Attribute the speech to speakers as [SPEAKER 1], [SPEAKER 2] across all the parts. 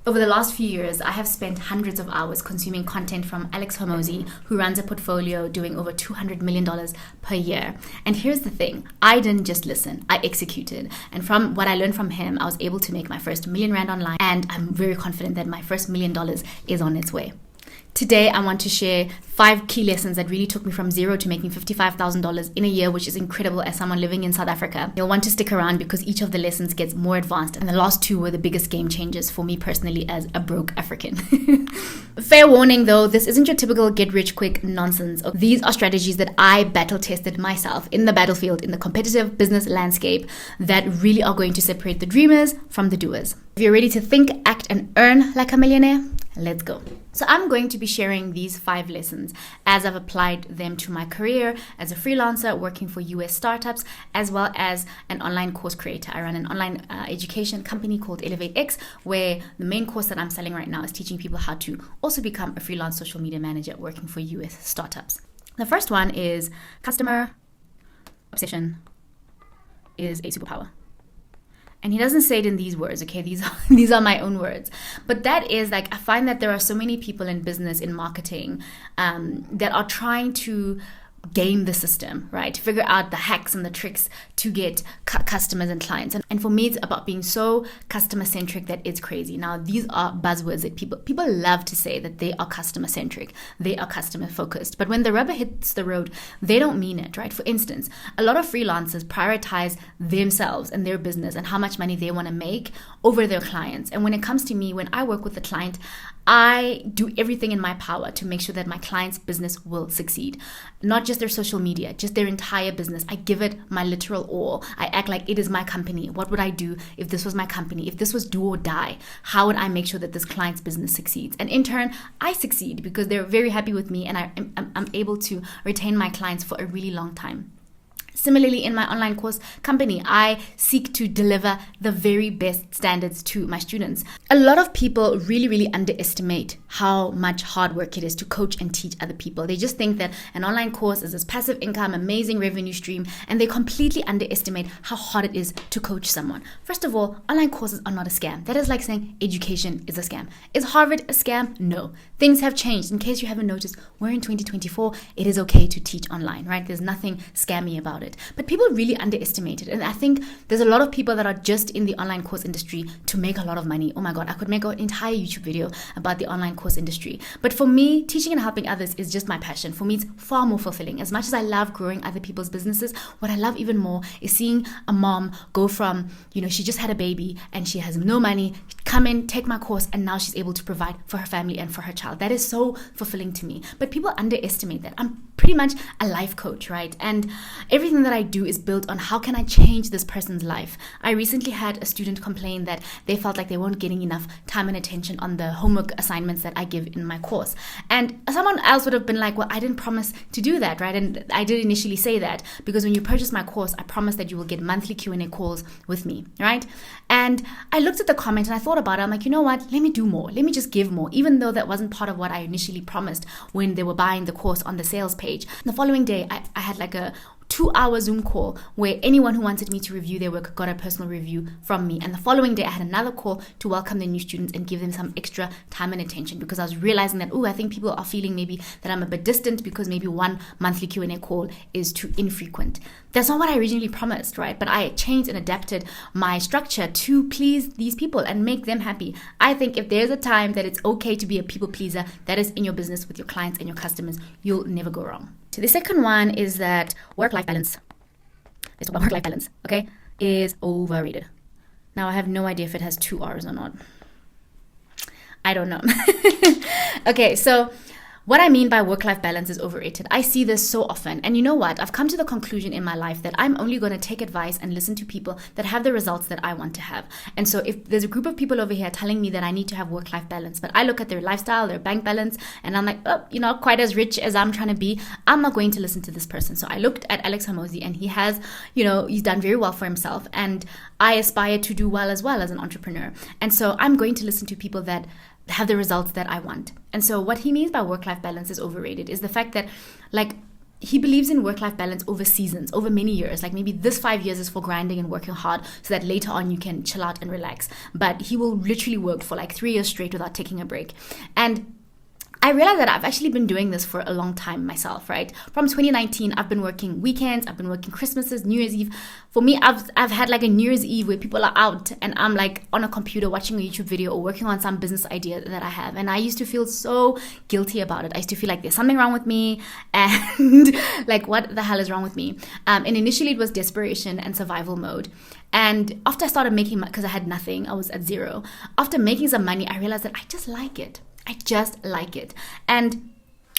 [SPEAKER 1] Over the last few years, I have spent hundreds of hours consuming content from Alex Hormozi, who runs a portfolio doing over $200 million per year. And here's the thing, I didn't just listen, I executed. And from what I learned from him, I was able to make my first R1 million online, and I'm very confident that my first $1 million is on its way. Today, I want to share 5 key lessons that really took me from zero to making $55,000 in a year, which is incredible as someone living in South Africa. You'll want to stick around because each of the lessons gets more advanced, and the last 2 were the biggest game changers for me personally as a broke African. Fair warning though, this isn't your typical get-rich-quick nonsense. These are strategies that I battle-tested myself in the battlefield, in the competitive business landscape, that really are going to separate the dreamers from the doers. If you're ready to think, act, and earn like a millionaire, let's go. So I'm going to be sharing these 5 lessons as I've applied them to my career as a freelancer working for US startups, as well as an online course creator. I run an online education company called ElevateX, where the main course that I'm selling right now is teaching people how to also become a freelance social media manager working for US startups. The first one is customer obsession is a superpower. And he doesn't say it in these words, okay? These are my own words. But that is like, I find that there are so many people in business, in marketing, that are trying to game the system, right? To figure out the hacks and the tricks to get customers and clients. And for me, it's about being so customer centric that it's crazy. Now, these are buzzwords that people love to say, that they are customer centric, they are customer focused. But when the rubber hits the road, they don't mean it, right? For instance, a lot of freelancers prioritize themselves and their business and how much money they want to make over their clients. And when it comes to me, when I work with a client, I do everything in my power to make sure that my client's business will succeed. Not just their social media, just their entire business. I give it my literal all. I act like it is my company. What would I do if this was my company? If this was do or die, how would I make sure that this client's business succeeds? And in turn, I succeed because they're very happy with me, and I'm able to retain my clients for a really long time. Similarly, in my online course company, I seek to deliver the very best standards to my students. A lot of people really, really underestimate how much hard work it is to coach and teach other people. They just think that an online course is this passive income, amazing revenue stream, and they completely underestimate how hard it is to coach someone. First of all, online courses are not a scam. That is like saying education is a scam. Is Harvard a scam? No. Things have changed. In case you haven't noticed, we're in 2024. It is okay to teach online, right? There's nothing scammy about it. But people really underestimate it. And I think there's a lot of people that are just in the online course industry to make a lot of money. Oh my God, I could make an entire YouTube video about the online course industry. But for me, teaching and helping others is just my passion. For me, it's far more fulfilling. As much as I love growing other people's businesses, what I love even more is seeing a mom go from, she just had a baby and she has no money, come in, take my course, and now she's able to provide for her family and for her child. That is so fulfilling to me. But people underestimate that. I'm pretty much a life coach, right? And everything that I do is built on how can I change this person's life. I recently had a student complain that they felt like they weren't getting enough time and attention on the homework assignments that I give in my course. And someone else would have been like, well, I didn't promise to do that, right? And I did initially say that because when you purchase my course, I promise that you will get monthly Q&A calls with me, right? And I looked at the comment and I thought about it. I'm like, you know what? Let me do more. Let me just give more, even though that wasn't part of what I initially promised when they were buying the course on the sales page. The following day, I had like a 2-hour Zoom call where anyone who wanted me to review their work got a personal review from me. And the following day, I had another call to welcome the new students and give them some extra time and attention because I was realizing that, I think people are feeling maybe that I'm a bit distant because maybe one monthly Q&A call is too infrequent. That's not what I originally promised, right? But I changed and adapted my structure to please these people and make them happy. I think if there's a time that it's okay to be a people pleaser, that is in your business with your clients and your customers, you'll never go wrong. So the second one is that work-life balance. Let's talk about work-life balance, okay? Is overrated. Now, I have no idea if it has 2 R's or not. I don't know. Okay, so what I mean by work-life balance is overrated. I see this so often. And you know what? I've come to the conclusion in my life that I'm only going to take advice and listen to people that have the results that I want to have. And so if there's a group of people over here telling me that I need to have work-life balance, but I look at their lifestyle, their bank balance, and I'm like, not quite as rich as I'm trying to be, I'm not going to listen to this person. So I looked at Alex Hormozi and he has, he's done very well for himself. And I aspire to do well as an entrepreneur. And so I'm going to listen to people that have the results that I want. And so what he means by work-life balance is overrated is the fact that, like, he believes in work-life balance over seasons, over many years. Like maybe this 5 years is for grinding and working hard so that later on you can chill out and relax. But he will literally work for like 3 years straight without taking a break. And I realized that I've actually been doing this for a long time myself, right? From 2019, I've been working weekends, I've been working Christmases, New Year's Eve. For me, I've had like a New Year's Eve where people are out and I'm like on a computer watching a YouTube video or working on some business idea that I have. And I used to feel so guilty about it. I used to feel like there's something wrong with me and like, what the hell is wrong with me? And initially it was desperation and survival mode. And after I started making, because I had nothing, I was at zero. After making some money, I realized that I just like it. I just like it. And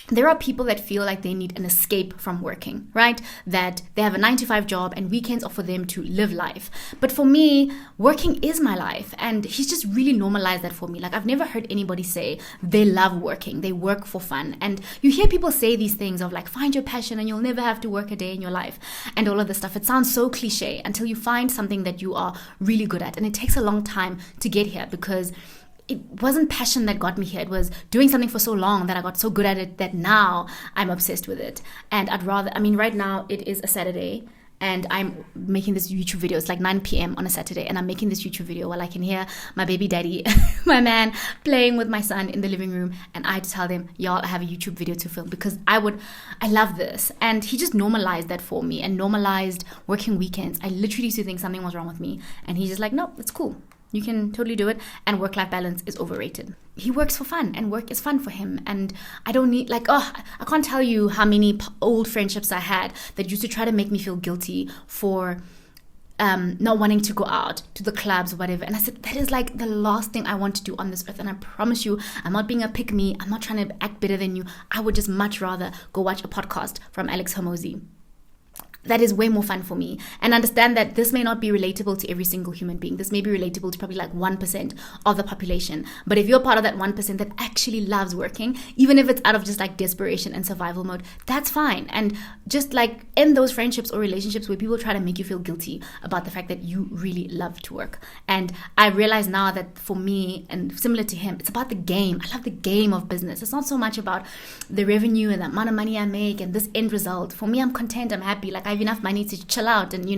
[SPEAKER 1] there are people that feel like they need an escape from working, right? That they have a 9-to-5 job and weekends are for them to live life. But for me, working is my life. And he's just really normalized that for me. Like I've never heard anybody say they love working, they work for fun. And you hear people say these things of like, find your passion and you'll never have to work a day in your life and all of this stuff. It sounds so cliche until you find something that you are really good at. And it takes a long time to get here because it wasn't passion that got me here. It was doing something for so long that I got so good at it that now I'm obsessed with it. And right now it is a Saturday and I'm making this YouTube video. It's like 9 p.m. on a Saturday and I'm making this YouTube video while I can hear my baby daddy, my man, playing with my son in the living room. And I had to tell them, y'all, I have a YouTube video to film because I love this. And he just normalized that for me and normalized working weekends. I literally used to think something was wrong with me. And he's just like, no, it's cool. You can totally do it. And work-life balance is overrated. He works for fun and work is fun for him. And I don't need I can't tell you how many old friendships I had that used to try to make me feel guilty for not wanting to go out to the clubs or whatever. And I said, that is like the last thing I want to do on this earth. And I promise you, I'm not being a pick-me. I'm not trying to act better than you. I would just much rather go watch a podcast from Alex Hormozi. That is way more fun for me. And understand that this may not be relatable to every single human being. This may be relatable to probably like 1% of the population. But if you're part of that 1% that actually loves working, even if it's out of just like desperation and survival mode, that's fine. And just like end those friendships or relationships where people try to make you feel guilty about the fact that you really love to work. And I realize now that for me, and similar to him, it's about the game. I love the game of business. It's not so much about the revenue and the amount of money I make and this end result. For me, I'm content. I'm happy. Like I have enough money to chill out, and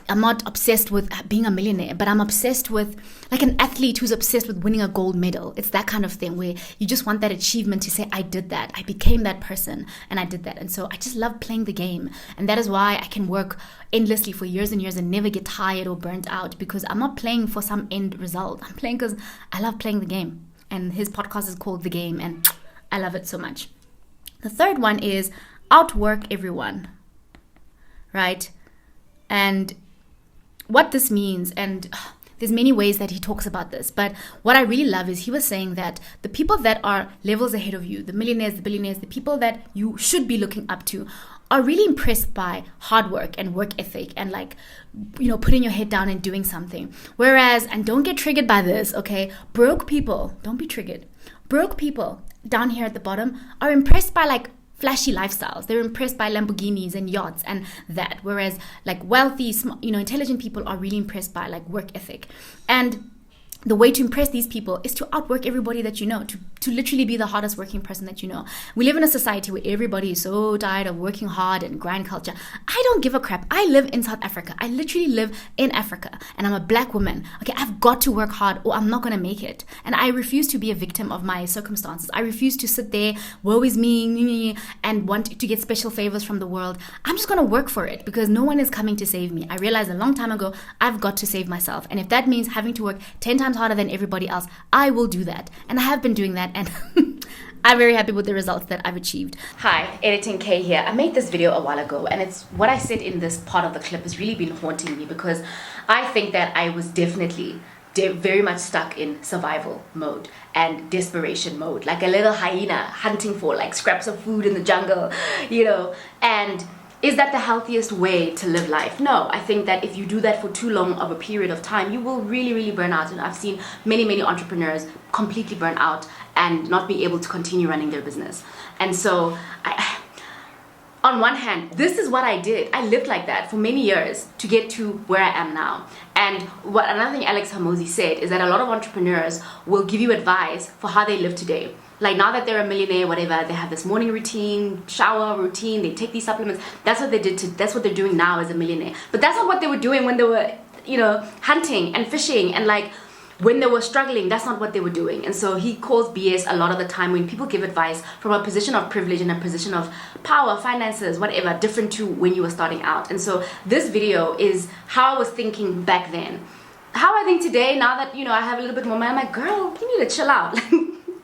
[SPEAKER 1] I'm not obsessed with being a millionaire, but I'm obsessed with like an athlete who's obsessed with winning a gold medal. It's that kind of thing where you just want that achievement to say, I did that, I became that person and I did that. And so I just love playing the game, and that is why I can work endlessly for years and years and never get tired or burnt out, because I'm not playing for some end result. I'm playing because I love playing the game. And his podcast is called The Game, and I love it so much. The third one is Outwork Everyone. Right? And what this means, and there's many ways that he talks about this, but what I really love is he was saying that the people that are levels ahead of you, the millionaires, the billionaires, the people that you should be looking up to, are really impressed by hard work and work ethic and putting your head down and doing something. Whereas, and don't get triggered by this, okay, broke people, don't be triggered. Broke people down here at the bottom are impressed by flashy lifestyles. They're impressed by Lamborghinis and yachts and that. Whereas wealthy, intelligent people are really impressed by work ethic. And the way to impress these people is to outwork everybody that you know, to literally be the hardest working person that you know. We live in a society where everybody is so tired of working hard and grind culture. I don't give a crap. I live in South Africa. I literally live in Africa, and I'm a black woman. Okay, I've got to work hard or I'm not going to make it. And I refuse to be a victim of my circumstances. I refuse to sit there, woe is me, and want to get special favors from the world. I'm just going to work for it because no one is coming to save me. I realized a long time ago, I've got to save myself. And if that means having to work 10 times harder than everybody else, I will do that. And I have been doing that, and I'm very happy with the results that I've achieved. Hi, Editing K here. I made this video a while ago, and it's what I said in this part of the clip has really been haunting me, because I think that I was definitely very much stuck in survival mode and desperation mode, like a little hyena hunting for scraps of food in the jungle, and is that the healthiest way to live life? No, I think that if you do that for too long of a period of time, you will really, really burn out. And I've seen many, many entrepreneurs completely burn out and not be able to continue running their business. And so, on one hand, this is what I did. I lived like that for many years to get to where I am now. And another thing Alex Hormozi said is that a lot of entrepreneurs will give you advice for how they live today. Like now that they're a millionaire, whatever, they have this morning routine, shower routine, they take these supplements. That's what they did that's what they're doing now as a millionaire. But that's not what they were doing when they were, hunting and fishing and like when they were struggling. That's not what they were doing. And so he calls BS a lot of the time when people give advice from a position of privilege and a position of power, finances, whatever, different to when you were starting out. And so this video is how I was thinking back then. How I think today, now that, I have a little bit more money, I'm like, girl, you need to chill out.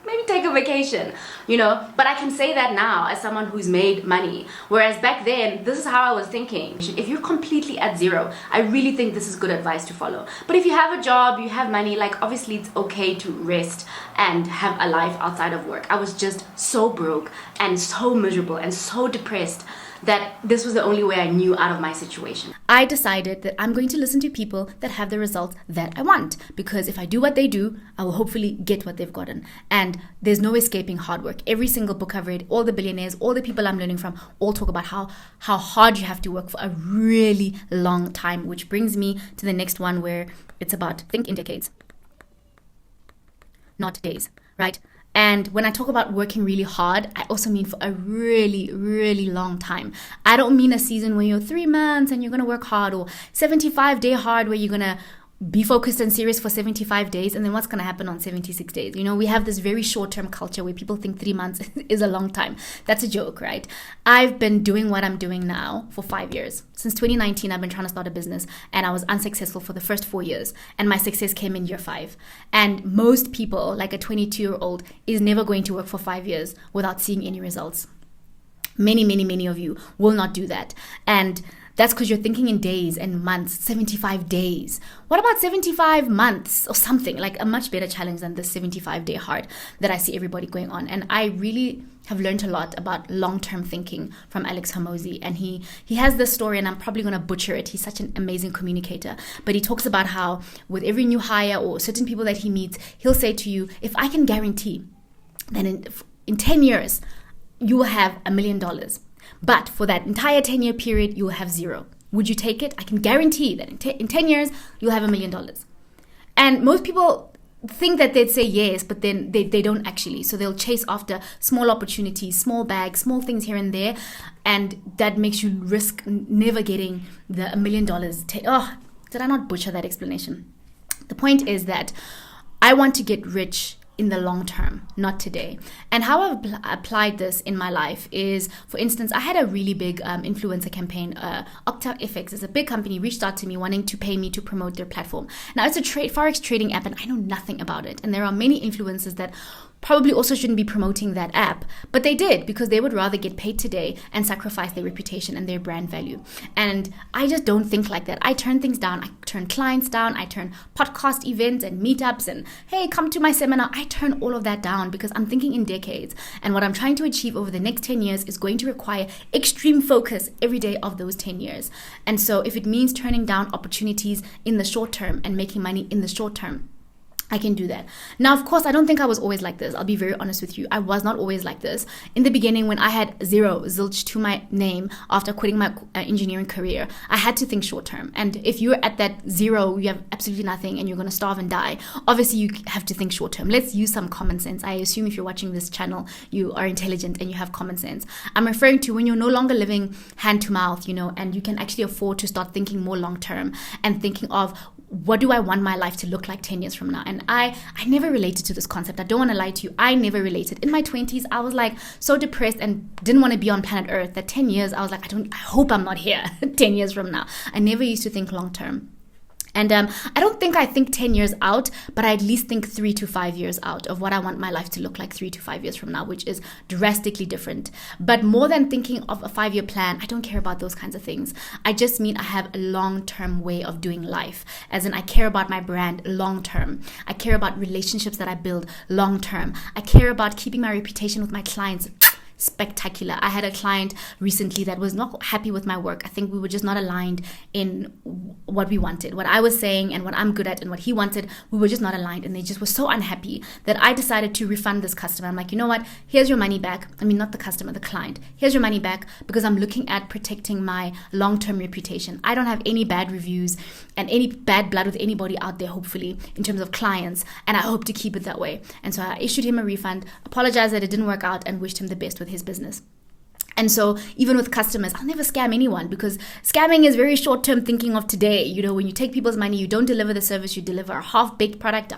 [SPEAKER 1] Maybe take a vacation, But I can say that now as someone who's made money. Whereas back then, this is how I was thinking. If you're completely at zero, I really think this is good advice to follow. But if you have a job, you have money, like obviously it's okay to rest and have a life outside of work. I was just so broke and so miserable and so depressed that this was the only way I knew out of my situation. I decided that I'm going to listen to people that have the results that I want, because if I do what they do, I will hopefully get what they've gotten. And there's no escaping hard work. Every single book I've read, all the billionaires, all the people I'm learning from, all talk about how hard you have to work for a really long time, which brings me to the next one, where it's about think in decades, not days, right? And when I talk about working really hard, I also mean for a really, really long time. I don't mean a season where you're 3 months and you're going to work hard, or 75-day hard where you're going to be focused and serious for 75 days. And then what's going to happen on 76 days? We have this very short-term culture where people think 3 months is a long time. That's a joke, right? I've been doing what I'm doing now for 5 years. Since 2019, I've been trying to start a business, and I was unsuccessful for the first 4 years. And my success came in year 5. And most people, like a 22-year-old, is never going to work for 5 years without seeing any results. Many, many, many of you will not do that. And that's because you're thinking in days and months, 75 days. What about 75 months or something? Like a much better challenge than the 75-day hard that I see everybody going on. And I really have learned a lot about long-term thinking from Alex Hormozi. And he has this story, and I'm probably going to butcher it. He's such an amazing communicator. But he talks about how with every new hire or certain people that he meets, he'll say to you, if I can guarantee that in 10 years, you will have $1 million. But for that entire 10-year period, you will have zero. Would you take it? I can guarantee that in 10 years, you'll have $1 million. And most people think that they'd say yes, but then they don't actually. So they'll chase after small opportunities, small bags, small things here and there. And that makes you risk never getting the $1 million. Did I not butcher that explanation? The point is that I want to get rich in the long term, not today. And how I've applied this in my life is, for instance, I had a really big influencer campaign. OctaFX is a big company, reached out to me wanting to pay me to promote their platform. Now, it's a Forex trading app, and I know nothing about it. And there are many influencers that probably also shouldn't be promoting that app, but they did, because they would rather get paid today and sacrifice their reputation and their brand value. And I just don't think like that. I turn things down. I turn clients down. I turn podcast events and meetups and, hey, come to my seminar. I turn all of that down because I'm thinking in decades. And what I'm trying to achieve over the next 10 years is going to require extreme focus every day of those 10 years. And so if it means turning down opportunities in the short term and making money in the short term, I can do that. Now, of course, I don't think I was always like this. I'll be very honest with you. I was not always like this. In the beginning, when I had zilch to my name after quitting my engineering career, I had to think short term. And if you're at that zero, you have absolutely nothing and you're going to starve and die, obviously you have to think short term. Let's use some common sense. I assume if you're watching this channel, you are intelligent and you have common sense. I'm referring to when you're no longer living hand to mouth, and you can actually afford to start thinking more long term and thinking of, what do I want my life to look like 10 years from now? And I never related to this concept. I don't want to lie to you. I never related. In my 20s, I was like so depressed and didn't want to be on planet Earth that 10 years, I was like, I hope I'm not here 10 years from now. I never used to think long term. And I don't think I think 10 years out, but I at least think 3 to 5 years out of what I want my life to look like 3 to 5 years from now, which is drastically different. But more than thinking of a 5-year plan, I don't care about those kinds of things. I just mean I have a long-term way of doing life, as in I care about my brand long-term. I care about relationships that I build long-term. I care about keeping my reputation with my clients spectacular. I had a client recently that was not happy with my work. I think we were just not aligned in what we wanted. What I was saying and what I'm good at and what he wanted, we were just not aligned, and they just were so unhappy that I decided to refund this customer. I'm like, you know what? Here's your money back. I mean, not the customer, the client. Here's your money back, because I'm looking at protecting my long-term reputation. I don't have any bad reviews and any bad blood with anybody out there, hopefully, in terms of clients, and I hope to keep it that way. And so I issued him a refund, apologized that it didn't work out, and wished him the best with his business. And so even with customers, I'll never scam anyone, because scamming is very short-term thinking of today. You know, when you take people's money, you don't deliver the service, you deliver a half-baked product,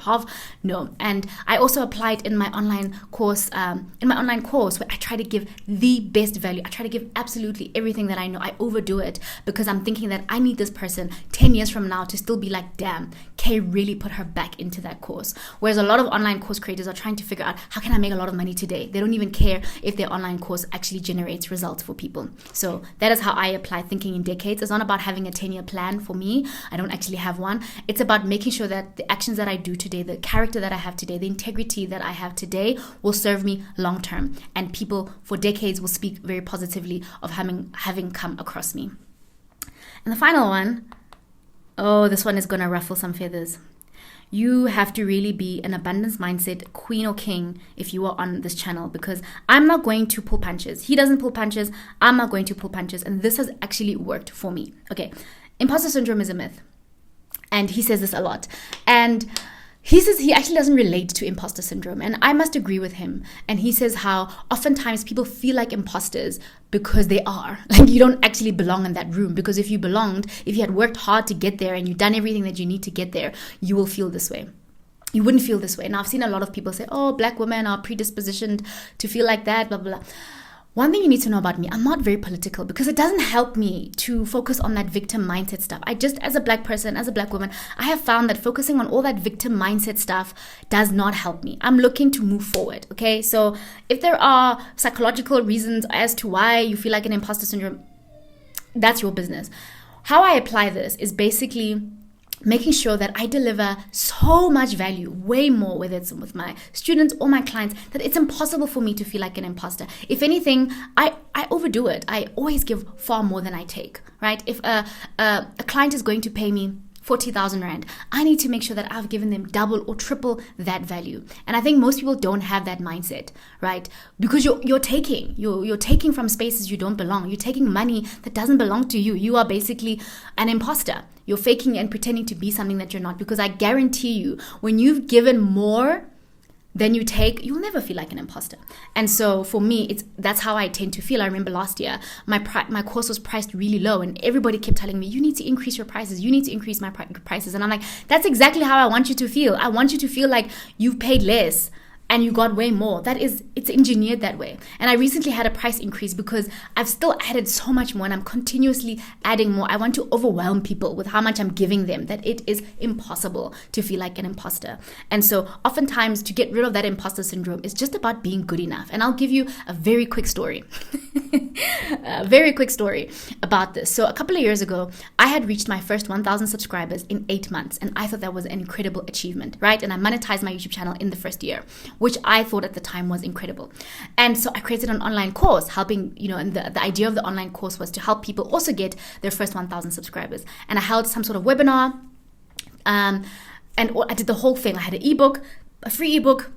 [SPEAKER 1] no. And I also applied in my online course, where I try to give the best value. I try to give absolutely everything that I know. I overdo it because I'm thinking that I need this person 10 years from now to still be like, damn, Kay really put her back into that course. Whereas a lot of online course creators are trying to figure out, how can I make a lot of money today? They don't even care if their online course actually generates results for people. So that is how I apply thinking in decades. It's not about having a 10-year plan for me. I don't actually have one. It's about making sure that the actions that I do today, the character that I have today, the integrity that I have today will serve me long term. And people for decades will speak very positively of having come across me. And the final one, this one is going to ruffle some feathers. You have to really be an abundance mindset queen or king if you are on this channel, because I'm not going to pull punches. He doesn't pull punches. I'm not going to pull punches. And this has actually worked for me. Okay. Imposter syndrome is a myth. And he says this a lot. And he says he actually doesn't relate to imposter syndrome. And I must agree with him. And he says how oftentimes people feel like imposters because they are. Like, you don't actually belong in that room. Because if you belonged, if you had worked hard to get there and you've done everything that you need to get there, you will feel this way. You wouldn't feel this way. Now, I've seen a lot of people say, black women are predispositioned to feel like that, blah, blah, blah. One thing you need to know about me, I'm not very political, because it doesn't help me to focus on that victim mindset stuff. As a black person, as a black woman, I have found that focusing on all that victim mindset stuff does not help me. I'm looking to move forward, okay? So if there are psychological reasons as to why you feel like an imposter syndrome, that's your business. How I apply this is basically making sure that I deliver so much value, way more, whether it's with my students or my clients, that it's impossible for me to feel like an imposter. If anything, I overdo it. I always give far more than I take, right? If a client is going to pay me 40,000 Rand, I need to make sure that I've given them double or triple that value. And I think most people don't have that mindset, right? Because you're taking from spaces you don't belong. You're taking money that doesn't belong to you. You are basically an imposter. You're faking and pretending to be something that you're not. Because I guarantee you, when you've given more than you take, you'll never feel like an imposter. And so for me, that's how I tend to feel. I remember last year, my course was priced really low, and everybody kept telling me, you need to increase your prices. You need to increase my prices. And I'm like, that's exactly how I want you to feel. I want you to feel like you've paid less and you got way more. It's engineered that way. And I recently had a price increase because I've still added so much more, and I'm continuously adding more. I want to overwhelm people with how much I'm giving them, that it is impossible to feel like an imposter. And so oftentimes, to get rid of that imposter syndrome is just about being good enough. And I'll give you a very quick story. A very quick story about this. So a couple of years ago, I had reached my first 1,000 subscribers in 8 months. And I thought that was an incredible achievement, right? And I monetized my YouTube channel in the first year, which I thought at the time was incredible. And so I created an online course helping, and the idea of the online course was to help people also get their first 1,000 subscribers. And I held some sort of webinar, and I did the whole thing. I had an ebook, a free ebook,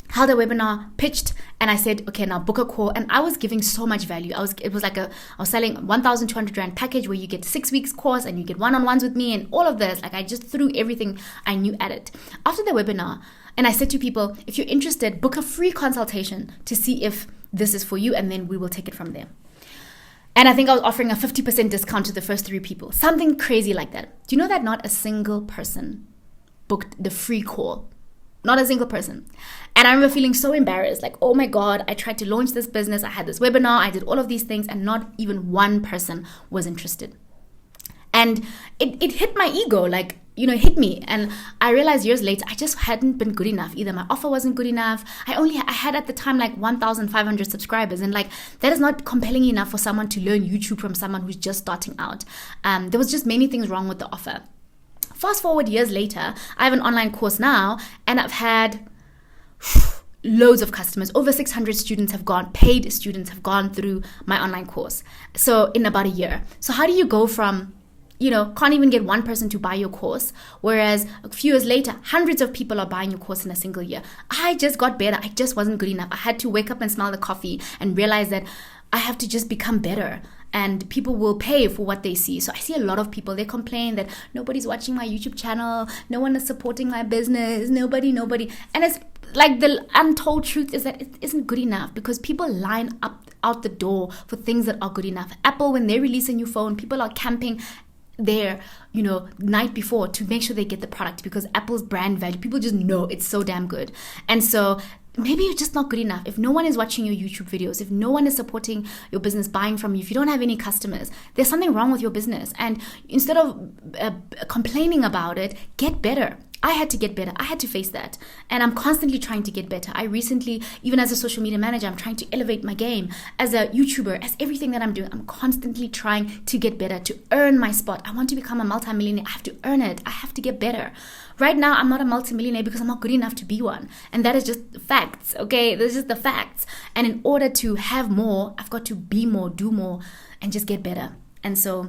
[SPEAKER 1] held a webinar, pitched, and I said, okay, now book a call. And I was giving so much value. I was selling 1,200 Rand package where you get 6 weeks course and you get one-on-ones with me and all of this. Like, I just threw everything I knew at it. After the webinar, and I said to people, if you're interested, book a free consultation to see if this is for you, and then we will take it from there. And I think I was offering a 50% discount to the first 3 people. Something crazy like that. Do you know that not a single person booked the free call? Not a single person. And I remember feeling so embarrassed, like, oh my God, I tried to launch this business. I had this webinar. I did all of these things, and not even one person was interested. And it hit my ego, like, it hit me. And I realized years later, I just hadn't been good enough. Either my offer wasn't good enough. I had at the time like 1,500 subscribers. And like, that is not compelling enough for someone to learn YouTube from someone who's just starting out. There was just many things wrong with the offer. Fast forward years later, I have an online course now, and I've had loads of customers. Over 600 students have gone, paid students have gone through my online course. So in about a year. So how do you go from, can't even get one person to buy your course, whereas a few years later, hundreds of people are buying your course in a single year? I just got better. I just wasn't good enough. I had to wake up and smell the coffee and realize that I have to just become better. And people will pay for what they see. So I see a lot of people, they complain that nobody's watching my YouTube channel, no one is supporting my business, nobody. And it's like the untold truth is that it isn't good enough, because people line up out the door for things that are good enough. Apple, when they release a new phone, people are camping there, night before to make sure they get the product, because Apple's brand value, people just know it's so damn good. And so maybe you're just not good enough. If no one is watching your YouTube videos, if no one is supporting your business, buying from you, if you don't have any customers, there's something wrong with your business. And instead of complaining about it, get better. I had to get better. I had to face that. And I'm constantly trying to get better. I recently, even as a social media manager, I'm trying to elevate my game. As a YouTuber, as everything that I'm doing, I'm constantly trying to get better, to earn my spot. I want to become a multimillionaire. I have to earn it. I have to get better. Right now, I'm not a multimillionaire because I'm not good enough to be one. And that is just facts, okay? Those are just the facts. And in order to have more, I've got to be more, do more, and just get better. And so,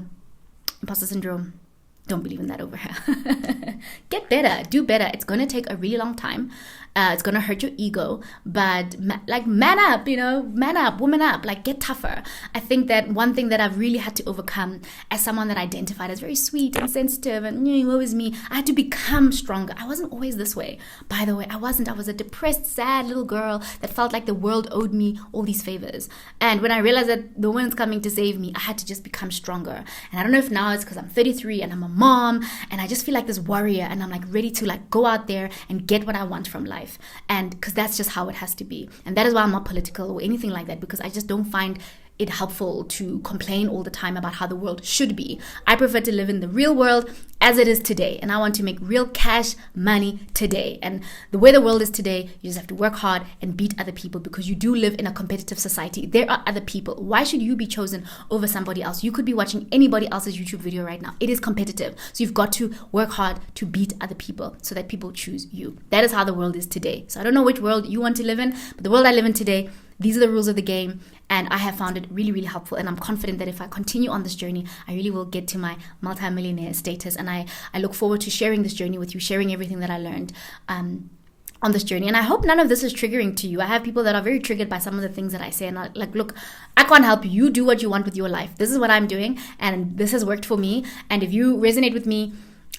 [SPEAKER 1] imposter syndrome, don't believe in that over here. Get better, do better. It's going to take a really long time. It's going to hurt your ego, but man up, man up, woman up, get tougher. I think that one thing that I've really had to overcome as someone that identified as very sweet and sensitive and woe is me, I had to become stronger. I wasn't always this way. By the way, I wasn't. I was a depressed, sad little girl that felt like the world owed me all these favors. And when I realized that no one's coming to save me, I had to just become stronger. And I don't know if now it's because I'm 33 and I'm a mom and I just feel like this warrior and I'm ready to go out there and get what I want from life. And because that's just how it has to be. And that is why I'm not political or anything like that, because I just don't find it helpful to complain all the time about how the world should be. I prefer to live in the real world as it is today. And I want to make real cash money today. And the way the world is today, you just have to work hard and beat other people, because you do live in a competitive society. There are other people. Why should you be chosen over somebody else? You could be watching anybody else's YouTube video right now. It is competitive. So you've got to work hard to beat other people so that people choose you. That is how the world is today. So I don't know which world you want to live in, but the world I live in today, these are the rules of the game, and I have found it really, really helpful. And I'm confident that if I continue on this journey, I really will get to my multimillionaire status. And I look forward to sharing this journey with you, sharing everything that I learned on this journey. And I hope none of this is triggering to you. I have people that are very triggered by some of the things that I say. And I'm look, I can't help you. You do what you want with your life. This is what I'm doing. And this has worked for me. And if you resonate with me,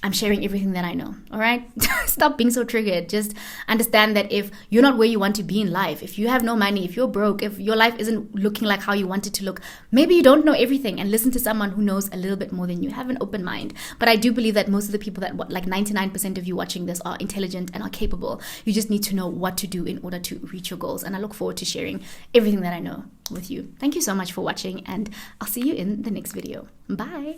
[SPEAKER 1] I'm sharing everything that I know, all right? Stop being so triggered. Just understand that if you're not where you want to be in life, if you have no money, if you're broke, if your life isn't looking like how you want it to look, maybe you don't know everything, and listen to someone who knows a little bit more than you. Have an open mind. But I do believe that most of the people that, 99% of you watching this are intelligent and are capable. You just need to know what to do in order to reach your goals. And I look forward to sharing everything that I know with you. Thank you so much for watching, and I'll see you in the next video. Bye.